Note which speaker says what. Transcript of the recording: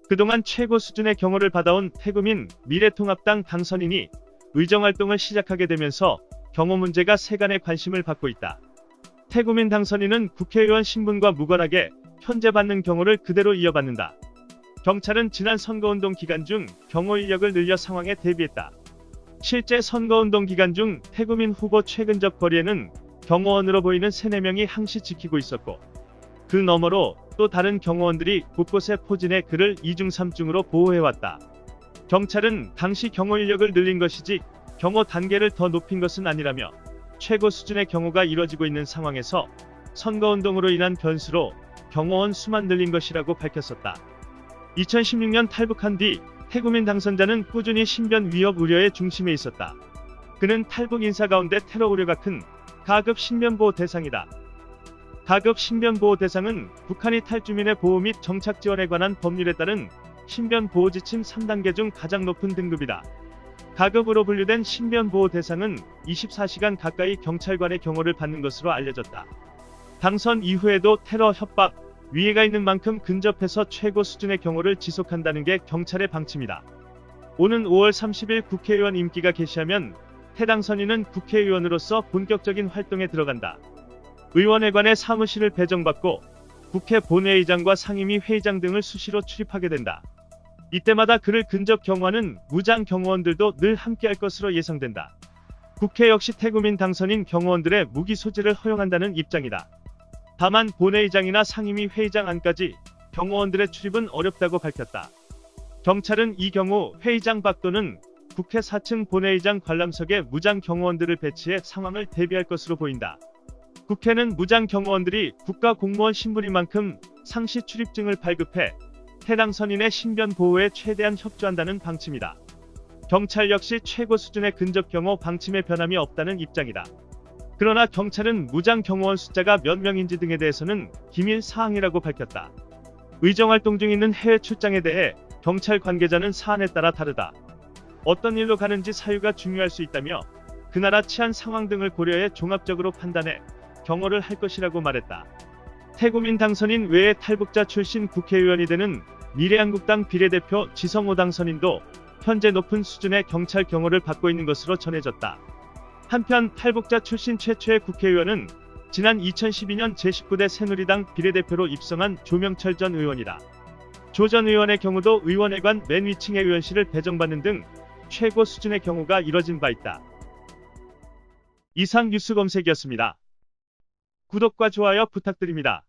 Speaker 1: 그동안 최고 수준의 경호를 받아온 태구민 미래통합당 당선인이 의정활동을 시작하게 되면서 경호 문제가 세간의 관심을 받고 있다. 태구민 당선인은 국회의원 신분과 무관하게 현재 받는 경호를 그대로 이어받는다. 경찰은 지난 선거운동 기간 중 경호 인력을 늘려 상황에 대비했다. 실제 선거운동 기간 중 태구민 후보 최근접 거리에는 경호원으로 보이는 3-4명이 항시 지키고 있었고, 그 너머로 또 다른 경호원들이 곳곳에 포진해 그를 2중 3중으로 보호해왔다. 경찰은 당시 경호 인력을 늘린 것이지 경호 단계를 더 높인 것은 아니라며 최고 수준의 경호가 이뤄지고 있는 상황에서 선거운동으로 인한 변수로 경호원 수만 늘린 것이라고 밝혔었다. 2016년 탈북한 뒤 태구민 당선자는 꾸준히 신변 위협 우려의 중심에 있었다. 그는 탈북 인사 가운데 테러 우려가 큰 가급 신변보호 대상이다. 가급 신변보호 대상은 북한이 탈주민의 보호 및 정착 지원에 관한 법률에 따른 신변보호 지침 3단계 중 가장 높은 등급이다. 가급으로 분류된 신변보호 대상은 24시간 가까이 경찰관의 경호를 받는 것으로 알려졌다. 당선 이후에도 테러 협박, 위해가 있는 만큼 근접해서 최고 수준의 경호를 지속한다는 게 경찰의 방침이다. 오는 5월 30일 국회의원 임기가 개시하면 태 당선인은 국회의원으로서 본격적인 활동에 들어간다. 의원회관의 사무실을 배정받고 국회 본회의장과 상임위 회의장 등을 수시로 출입하게 된다. 이때마다 그를 근접 경호하는 무장 경호원들도 늘 함께할 것으로 예상된다. 국회 역시 태구민 당선인 경호원들의 무기 소지를 허용한다는 입장이다. 다만 본회의장이나 상임위 회의장 안까지 경호원들의 출입은 어렵다고 밝혔다. 경찰은 이 경우 회의장 밖 또는 국회 4층 본회의장 관람석에 무장 경호원들을 배치해 상황을 대비할 것으로 보인다. 국회는 무장 경호원들이 국가 공무원 신분인 만큼 상시 출입증을 발급해 해당 선인의 신변 보호에 최대한 협조한다는 방침이다. 경찰 역시 최고 수준의 근접 경호 방침에 변함이 없다는 입장이다. 그러나 경찰은 무장 경호원 숫자가 몇 명인지 등에 대해서는 기밀 사항이라고 밝혔다. 의정활동 중 있는 해외 출장에 대해 경찰 관계자는 사안에 따라 다르다. 어떤 일로 가는지 사유가 중요할 수 있다며 그 나라 치안 상황 등을 고려해 종합적으로 판단해 경호를 할 것이라고 말했다. 태구민 당선인 외에 탈북자 출신 국회의원이 되는 미래한국당 비례대표 지성호 당선인도 현재 높은 수준의 경찰 경호를 받고 있는 것으로 전해졌다. 한편 탈북자 출신 최초의 국회의원은 지난 2012년 제19대 새누리당 비례대표로 입성한 조명철 전 의원이다. 조 전 의원의 경우도 의원회관 맨 위층의 의원실을 배정받는 등 최고 수준의 경호가 이뤄진 바 있다. 이상 뉴스 검색이었습니다. 구독과 좋아요 부탁드립니다.